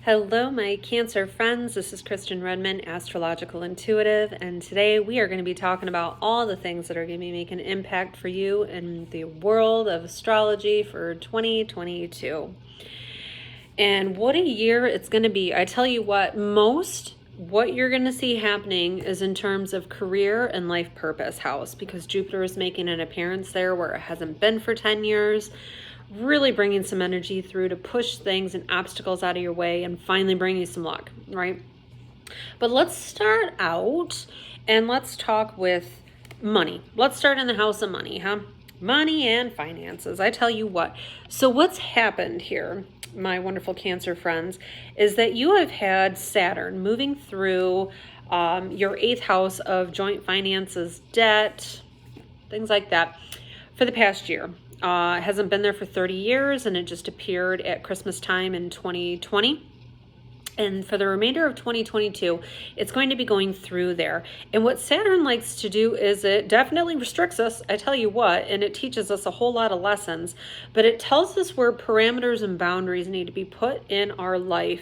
Hello, my Cancer friends. This is Kristen Redman, Astrological Intuitive, and today we are going to be talking about all the things that are going to be making an impact for you in the world of astrology for 2022. And what a year it's going to be. I tell you what you're going to see happening is in terms of career and life purpose house, because Jupiter is making an appearance there where it hasn't been for 10 years. Really bringing some energy through to push things and obstacles out of your way and finally bring you some luck, right? But let's start out and let's talk with money. Let's start in the house of money, huh? Money and finances. I tell you what. So what's happened here, my wonderful Cancer friends, is that you have had Saturn moving through your 8th house of joint finances, debt, things like that for the past year. It hasn't been there for 30 years, and it just appeared at Christmas time in 2020. And for the remainder of 2022, it's going to be going through there. And what Saturn likes to do is it definitely restricts us, I tell you what, and it teaches us a whole lot of lessons, but it tells us where parameters and boundaries need to be put in our life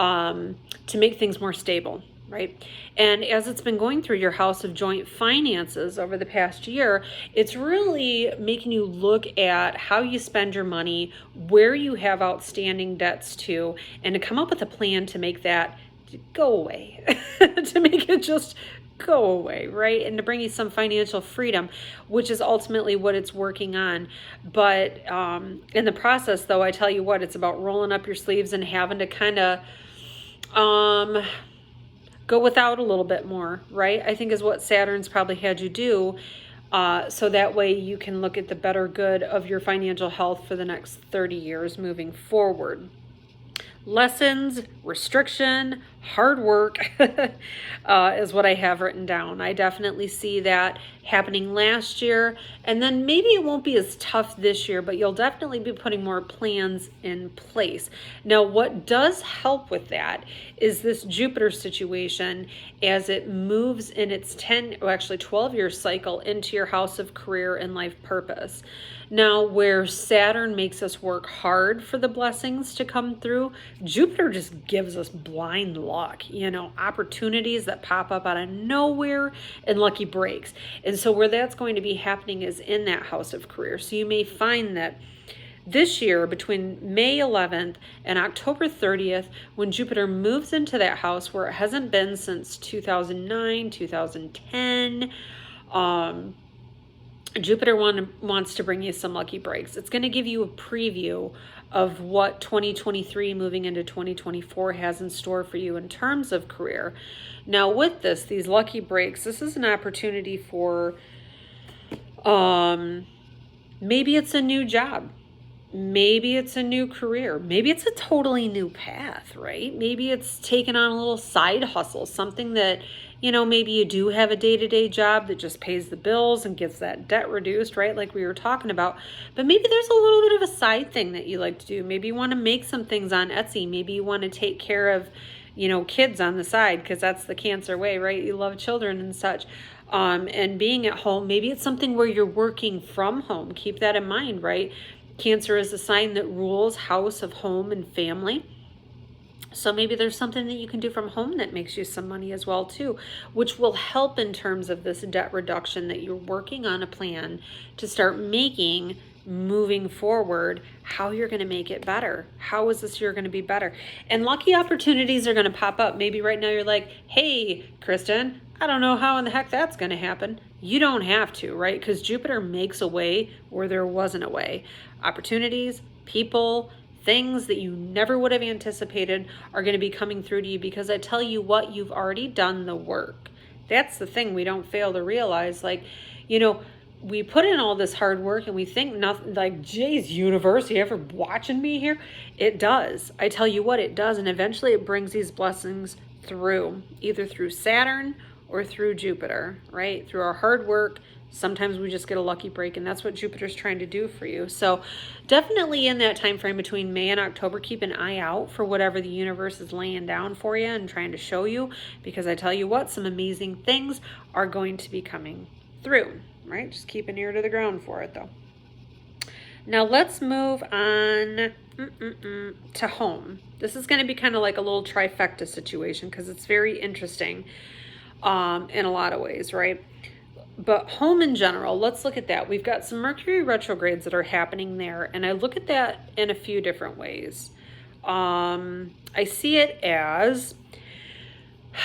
to make things more stable. Right? And as it's been going through your house of joint finances over the past year, it's really making you look at how you spend your money, where you have outstanding debts to, and to come up with a plan to make that go away, to make it just go away, right? And to bring you some financial freedom, which is ultimately what it's working on. But in the process, though, I tell you what, it's about rolling up your sleeves and having to kind of go without a little bit more, right? I think is what Saturn's probably had you do, so that way you can look at the better good of your financial health for the next 30 years moving forward. Lessons, restriction, hard work is what I have written down. I definitely see that happening last year, and then maybe it won't be as tough this year, but you'll definitely be putting more plans in place. Now, what does help with that is this Jupiter situation as it moves in its 12-year cycle into your house of career and life purpose. Now, where Saturn makes us work hard for the blessings to come through, Jupiter just gives us blind luck, opportunities that pop up out of nowhere and lucky breaks. And so where that's going to be happening is in that house of career. So you may find that this year, between May 11th and October 30th, when Jupiter moves into that house where it hasn't been since 2009, 2010, Jupiter wants to bring you some lucky breaks. It's going to give you a preview of what 2023 moving into 2024 has in store for you in terms of career. Now with these lucky breaks, this is an opportunity for maybe it's a new job. Maybe it's a new career. Maybe it's a totally new path, right? Maybe it's taking on a little side hustle, something that, maybe you do have a day-to-day job that just pays the bills and gets that debt reduced, right? Like we were talking about. But maybe there's a little bit of a side thing that you like to do. Maybe you want to make some things on Etsy. Maybe you want to take care of, kids on the side, because that's the Cancer way, right? You love children and such. And being at home, maybe it's something where you're working from home. Keep that in mind, right? Cancer is a sign that rules house of home and family. So maybe there's something that you can do from home that makes you some money as well too, which will help in terms of this debt reduction that you're working on a plan to start making moving forward, how you're going to make it better. How is this year going to be better? And lucky opportunities are going to pop up. Maybe right now you're like, hey, Kristen, I don't know how in the heck that's going to happen. You don't have to, right? Because Jupiter makes a way where there wasn't a way. Opportunities, people, things that you never would have anticipated are going to be coming through to you, because I tell you what, you've already done the work. That's the thing we don't fail to realize. We put in all this hard work and we think nothing, like, geez, universe, you ever watching me here? It does. I tell you what, it does. And eventually it brings these blessings through, either through Saturn or through Jupiter, right? Through our hard work. Sometimes we just get a lucky break, and that's what Jupiter's trying to do for you. So definitely in that time frame between May and October, keep an eye out for whatever the universe is laying down for you and trying to show you, because I tell you what, some amazing things are going to be coming through, right? Just keep an ear to the ground for it, though. Now let's move on to home. This is going to be kind of like a little trifecta situation because it's very interesting in a lot of ways, right? But home in general, let's look at that. We've got some Mercury retrogrades that are happening there, and I look at that in a few different ways. I see it as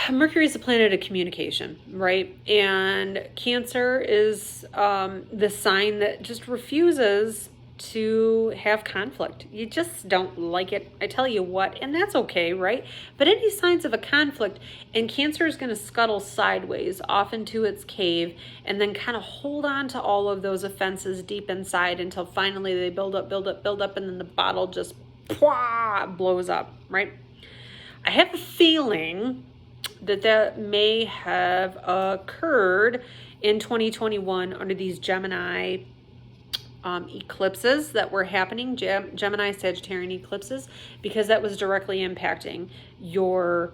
Mercury is a planet of communication, right? And Cancer is the sign that just refuses to have conflict. You just don't like it. I tell you what, and that's okay, right? But any signs of a conflict, and Cancer is going to scuttle sideways off into its cave and then kind of hold on to all of those offenses deep inside until finally they build up, and then the bottle just blows up, right? I have a feeling that may have occurred in 2021 under these Gemini eclipses that were happening, Gemini Sagittarian eclipses, because that was directly impacting your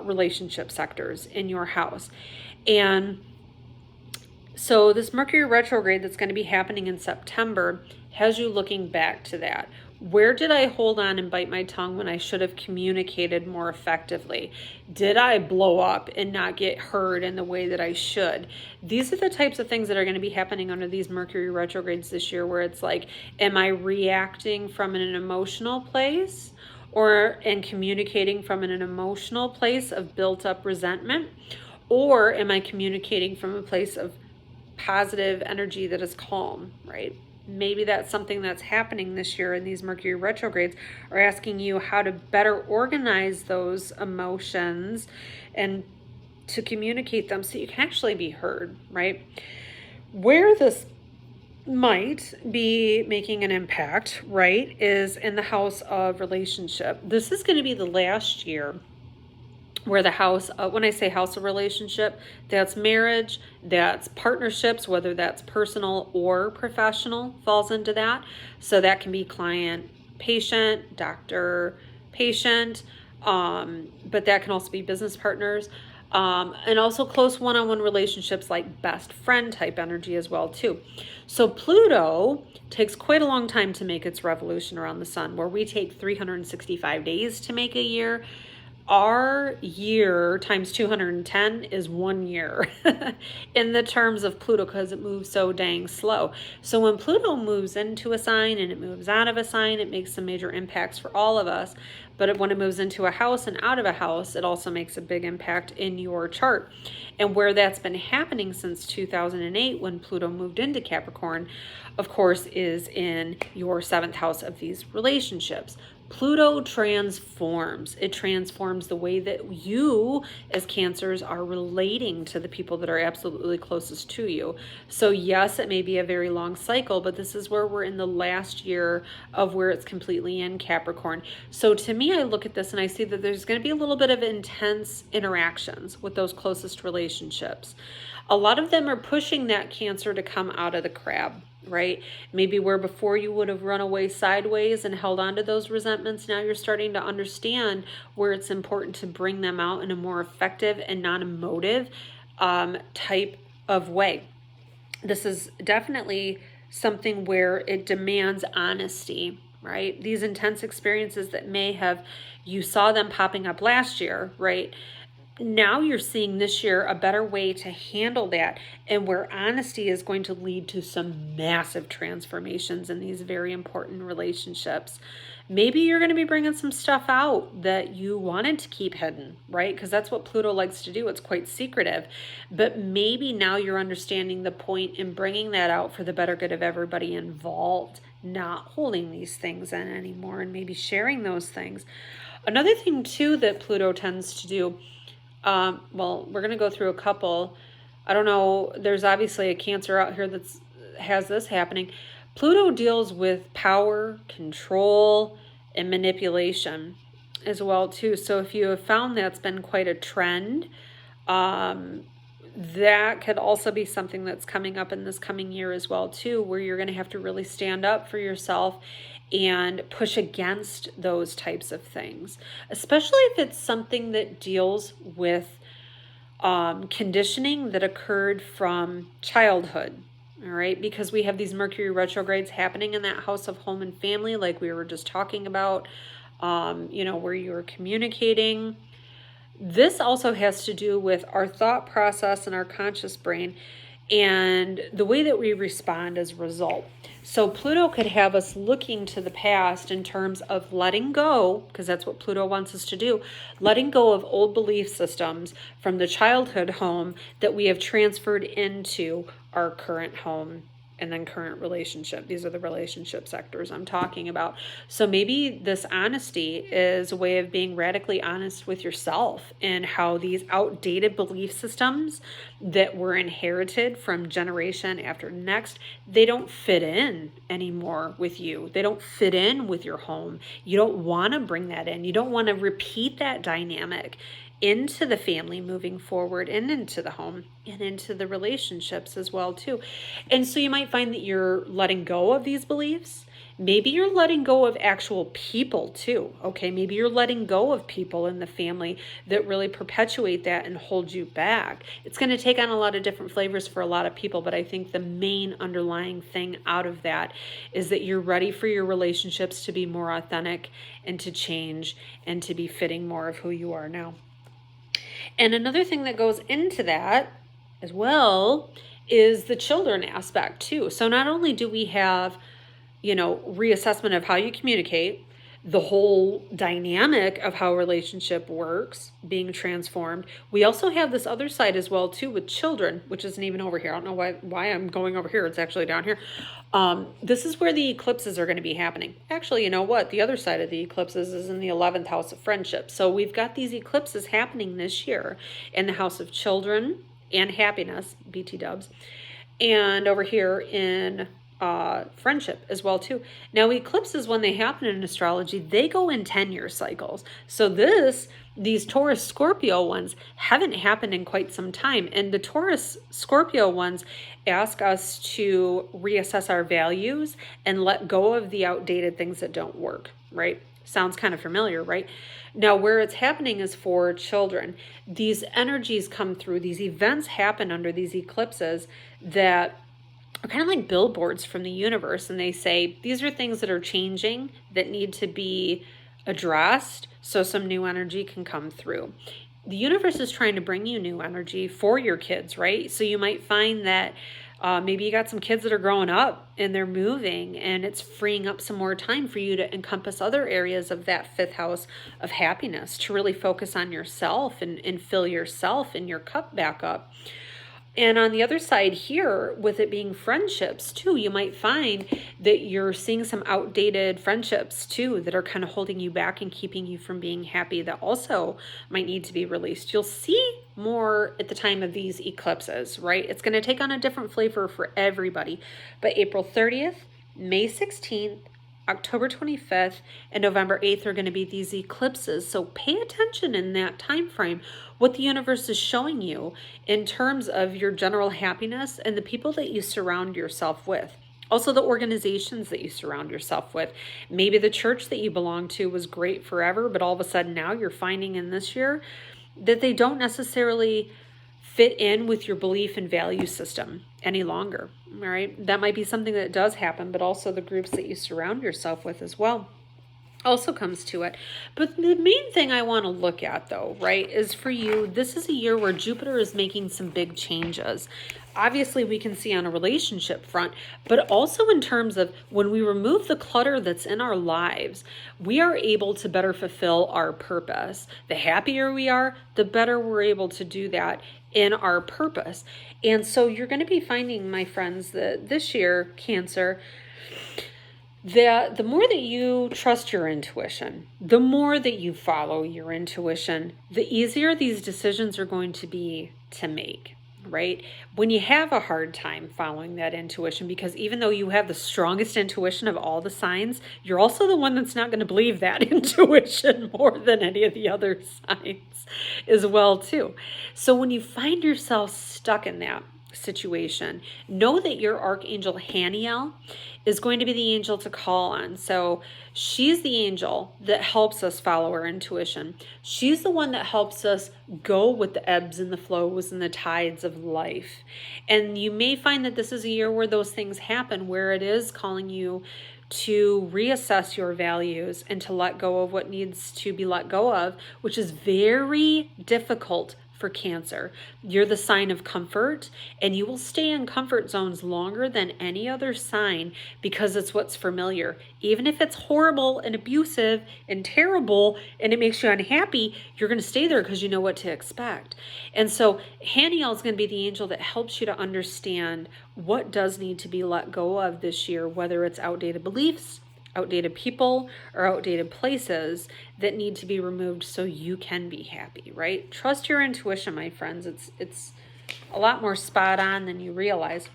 relationship sectors in your house. And so this Mercury retrograde that's going to be happening in September has you looking back to that. Where did I hold on and bite my tongue when I should have communicated more effectively? Did I blow up and not get heard in the way that I should? These are the types of things that are going to be happening under these Mercury retrogrades this year, where it's like, am I reacting from an emotional place and communicating from an emotional place of built up resentment? Or am I communicating from a place of positive energy that is calm, right? Maybe that's something that's happening this year, and these Mercury retrogrades are asking you how to better organize those emotions and to communicate them so you can actually be heard, right? Where this might be making an impact, right, is in the house of relationship. This is going to be the last year where the house, when I say house of relationship, that's marriage, that's partnerships, whether that's personal or professional, falls into that. So that can be client, patient, doctor, patient, but that can also be business partners, and also close one-on-one relationships like best friend type energy as well too. So Pluto takes quite a long time to make its revolution around the sun, where we take 365 days to make a year. Our year times 210 is 1 year in the terms of Pluto, because it moves so dang slow. So when Pluto moves into a sign and it moves out of a sign, it makes some major impacts for all of us. But when it moves into a house and out of a house, it also makes a big impact in your chart. And where that's been happening since 2008, when Pluto moved into Capricorn, of course, is in your 7th house of these relationships. Pluto transforms. It transforms the way that you as Cancers are relating to the people that are absolutely closest to you. So yes, it may be a very long cycle, but this is where we're in the last year of where it's completely in Capricorn. So to me, I look at this and I see that there's going to be a little bit of intense interactions with those closest relationships. A lot of them are pushing that Cancer to come out of the crab, right? Maybe where before you would have run away sideways and held on to those resentments, now you're starting to understand where it's important to bring them out in a more effective and non-emotive type of way. This is definitely something where it demands honesty, right? These intense experiences that you saw them popping up last year, right? Now you're seeing this year a better way to handle that, and where honesty is going to lead to some massive transformations in these very important relationships. Maybe you're going to be bringing some stuff out that you wanted to keep hidden, right? Because that's what Pluto likes to do. It's quite secretive. But maybe now you're understanding the point in bringing that out for the better good of everybody involved, not holding these things in anymore, and maybe sharing those things. Another thing too that Pluto tends to do, well, we're going to go through a couple. I don't know. There's obviously a Cancer out here that has this happening. Pluto deals with power, control, and manipulation as well too. So if you have found that's been quite a trend, that could also be something that's coming up in this coming year as well too, where you're going to have to really stand up for yourself and push against those types of things, especially if it's something that deals with conditioning that occurred from childhood, All right, because we have these Mercury retrogrades happening in that house of home and family, like we were just talking about, where you're communicating. This also has to do with our thought process and our conscious brain and the way that we respond as a result. So Pluto could have us looking to the past in terms of letting go, because that's what Pluto wants us to do, letting go of old belief systems from the childhood home that we have transferred into our current home and then current relationship. These are the relationship sectors I'm talking about. So maybe this honesty is a way of being radically honest with yourself and how these outdated belief systems that were inherited from generation after next, they don't fit in anymore with you. They don't fit in with your home. You don't want to bring that in. You don't want to repeat that dynamic into the family moving forward and into the home and into the relationships as well too. And so you might find that you're letting go of these beliefs. Maybe you're letting go of actual people too. Okay, maybe you're letting go of people in the family that really perpetuate that and hold you back. It's going to take on a lot of different flavors for a lot of people, but I think the main underlying thing out of that is that you're ready for your relationships to be more authentic and to change and to be fitting more of who you are now. And another thing that goes into that as well is the children aspect too. So not only do we have, reassessment of how you communicate, the whole dynamic of how a relationship works being transformed, we also have this other side as well too with children, which isn't even over here. I don't know why I'm going over here. It's actually down here. This is where the eclipses are going to be happening. Actually, you know what? The other side of the eclipses is in the 11th house of friendship. So we've got these eclipses happening this year in the house of children and happiness, BT dubs, and over here in friendship as well too. Now eclipses, when they happen in astrology, they go in 10-year cycles. So these Taurus Scorpio ones haven't happened in quite some time. And the Taurus Scorpio ones ask us to reassess our values and let go of the outdated things that don't work, right? Sounds kind of familiar, right? Now, where it's happening is for children. These energies come through, these events happen under these eclipses that are kind of like billboards from the universe. And they say, these are things that are changing that need to be addressed so some new energy can come through. The universe is trying to bring you new energy for your kids, right? So you might find that maybe you got some kids that are growing up and they're moving, and it's freeing up some more time for you to encompass other areas of that 5th house of happiness, to really focus on yourself and fill yourself and your cup back up. And on the other side here, with it being friendships too, you might find that you're seeing some outdated friendships too that are kind of holding you back and keeping you from being happy, that also might need to be released. You'll see more at the time of these eclipses, right? It's going to take on a different flavor for everybody. But April 30th, May 16th, October 25th, and November 8th are going to be these eclipses. So pay attention in that time frame, what the universe is showing you in terms of your general happiness and the people that you surround yourself with. Also, the organizations that you surround yourself with. Maybe the church that you belong to was great forever, but all of a sudden now you're finding in this year that they don't necessarily fit in with your belief and value system any longer. All right, that might be something that does happen, but also the groups that you surround yourself with as well also comes to it. But the main thing I want to look at though, right, is for you, this is a year where Jupiter is making some big changes. Obviously, we can see on a relationship front, but also in terms of when we remove the clutter that's in our lives, we are able to better fulfill our purpose. The happier we are, the better we're able to do that in our purpose. And so you're going to be finding, my friends, that this year, Cancer, that the more that you trust your intuition, the more that you follow your intuition, the easier these decisions are going to be to make, right? When you have a hard time following that intuition, because even though you have the strongest intuition of all the signs, you're also the one that's not going to believe that intuition more than any of the other signs as well too. So when you find yourself stuck in that, situation. Know that your Archangel Haniel is going to be the angel to call on. So she's the angel that helps us follow our intuition. She's the one that helps us go with the ebbs and the flows and the tides of life. And you may find that this is a year where those things happen, where it is calling you to reassess your values and to let go of what needs to be let go of, which is very difficult for Cancer. You're the sign of comfort, and you will stay in comfort zones longer than any other sign because it's what's familiar. Even if it's horrible and abusive and terrible and it makes you unhappy, you're going to stay there because you know what to expect. And so Haniel is going to be the angel that helps you to understand what does need to be let go of this year, whether it's outdated beliefs, outdated people, or outdated places that need to be removed so you can be happy, right? Trust your intuition, my friends. It's a lot more spot on than you realize.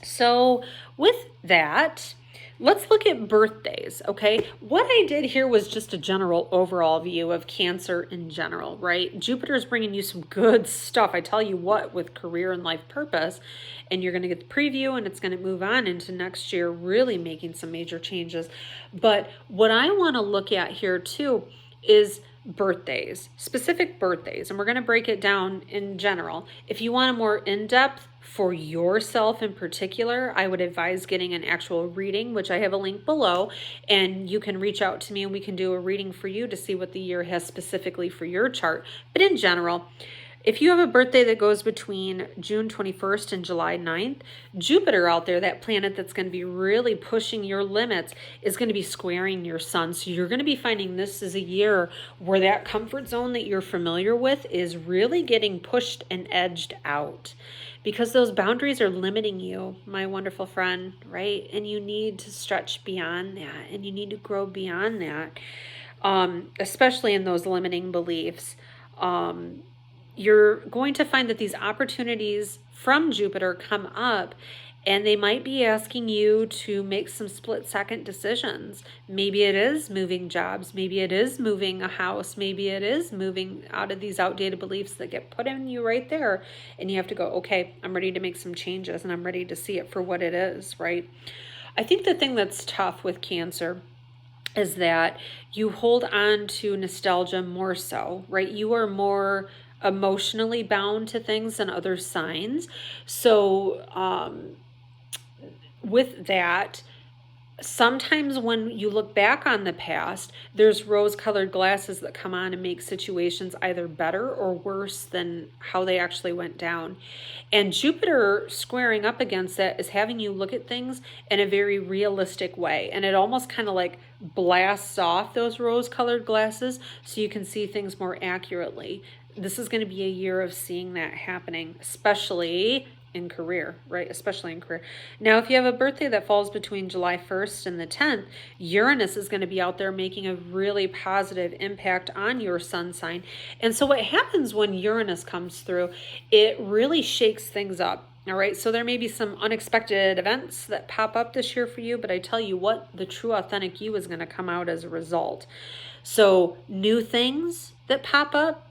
So with that, let's look at birthdays, okay? What I did here was just a general overall view of Cancer in general, right? Jupiter's bringing you some good stuff. I tell you what, with career and life purpose, and you're going to get the preview, and it's going to move on into next year, really making some major changes. But what I want to look at here too is birthdays, specific birthdays, and we're going to break it down in general. If you want a more in-depth for yourself in particular, I would advise getting an actual reading, which I have a link below, and you can reach out to me and we can do a reading for you to see what the year has specifically for your chart. But in general, if you have a birthday that goes between June 21st and July 9th, Jupiter out there, that planet that's going to be really pushing your limits, is going to be squaring your sun. So you're going to be finding this is a year where that comfort zone that you're familiar with is really getting pushed and edged out, because those boundaries are limiting you, my wonderful friend, right? And you need to stretch beyond that, and you need to grow beyond that, especially in those limiting beliefs. You're going to find that these opportunities from Jupiter come up, and they might be asking you to make some split-second decisions. Maybe it is moving jobs. Maybe it is moving a house. Maybe it is moving out of these outdated beliefs that get put in you right there. And you have to go, okay, I'm ready to make some changes, and I'm ready to see it for what it is, right? I think the thing that's tough with Cancer is that you hold on to nostalgia more so, right? You are more emotionally bound to things than other signs. So with that, sometimes when you look back on the past, there's rose-colored glasses that come on and make situations either better or worse than how they actually went down. And Jupiter squaring up against that is having you look at things in a very realistic way. And it almost kind of like blasts off those rose-colored glasses so you can see things more accurately. This is going to be a year of seeing that happening, especially in career, right? Especially in career. Now, if you have a birthday that falls between July 1st and the 10th, Uranus is going to be out there making a really positive impact on your sun sign. And so what happens when Uranus comes through, it really shakes things up. All right, so there may be some unexpected events that pop up this year for you, but I tell you what, the true authentic you is going to come out as a result. So new things that pop up,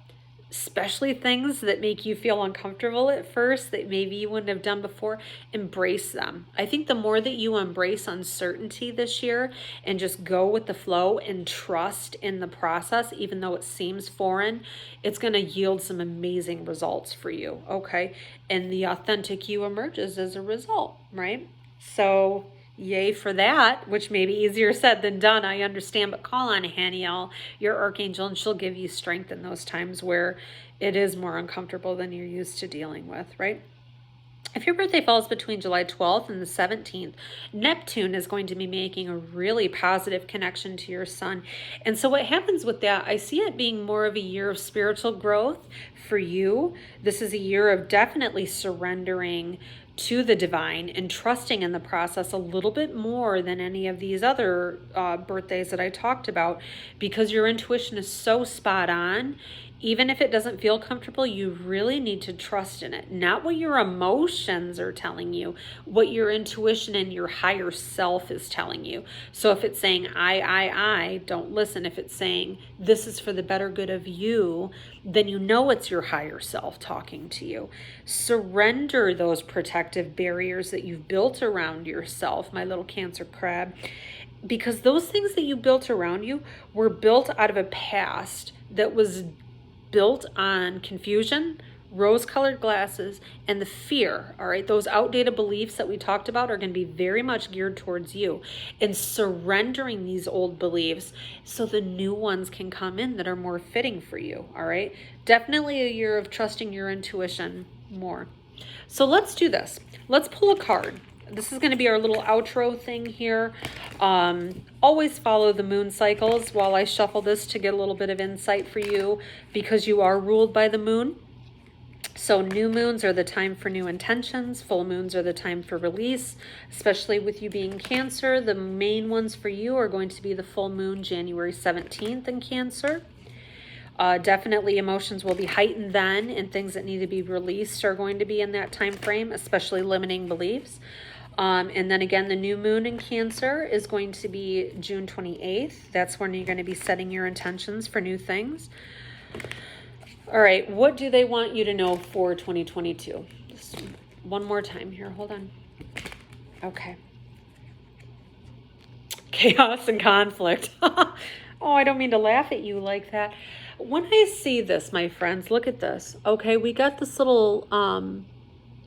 especially things that make you feel uncomfortable at first that maybe you wouldn't have done before, embrace them. I think the more that you embrace uncertainty this year and just go with the flow and trust in the process, even though it seems foreign, it's going to yield some amazing results for you, okay? And the authentic you emerges as a result, right? So yay for that, which may be easier said than done, I understand, but call on Haniel, your archangel, and she'll give you strength in those times where it is more uncomfortable than you're used to dealing with, right? If your birthday falls between July 12th and the 17th, Neptune is going to be making a really positive connection to your sun. And so what happens with that, I see it being more of a year of spiritual growth for you. This is a year of definitely surrendering to the divine and trusting in the process a little bit more than any of these other birthdays that I talked about, because your intuition is so spot on. Even if it doesn't feel comfortable, you really need to trust in it. Not what your emotions are telling you, what your intuition and your higher self is telling you. So if it's saying, I, don't listen. If it's saying, this is for the better good of you, then you know it's your higher self talking to you. Surrender those protective barriers that you've built around yourself, my little Cancer crab, because those things that you built around you were built out of a past that was built on confusion, rose-colored glasses, and the fear. All right, those outdated beliefs that we talked about are going to be very much geared towards you, and surrendering these old beliefs so the new ones can come in that are more fitting for you. All right, definitely a year of trusting your intuition more. So let's do this. Let's pull a card. This is going to be our little outro thing here. Always follow the moon cycles while I shuffle this to get a little bit of insight for you, because you are ruled by the moon. So new moons are the time for new intentions. Full moons are the time for release, especially with you being Cancer. The main ones for you are going to be the full moon January 17th in Cancer. Definitely emotions will be heightened then, and things that need to be released are going to be in that time frame, especially limiting beliefs. And then again, the new moon in Cancer is going to be June 28th. That's when you're going to be setting your intentions for new things. All right, what do they want you to know for 2022? Just one more time here. Hold on. Okay. Chaos and conflict. Oh, I don't mean to laugh at you like that. When I see this, my friends, look at this. Okay, we got this little...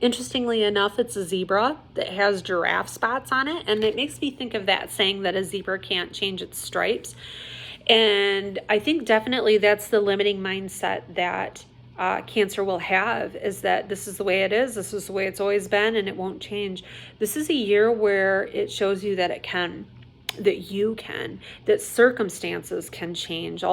interestingly enough, it's a zebra that has giraffe spots on it. And it makes me think of that saying that a zebra can't change its stripes. And I think definitely that's the limiting mindset that Cancer will have, is that this is the way it is. This is the way it's always been, and it won't change. This is a year where it shows you that it can, that you can, that circumstances can change.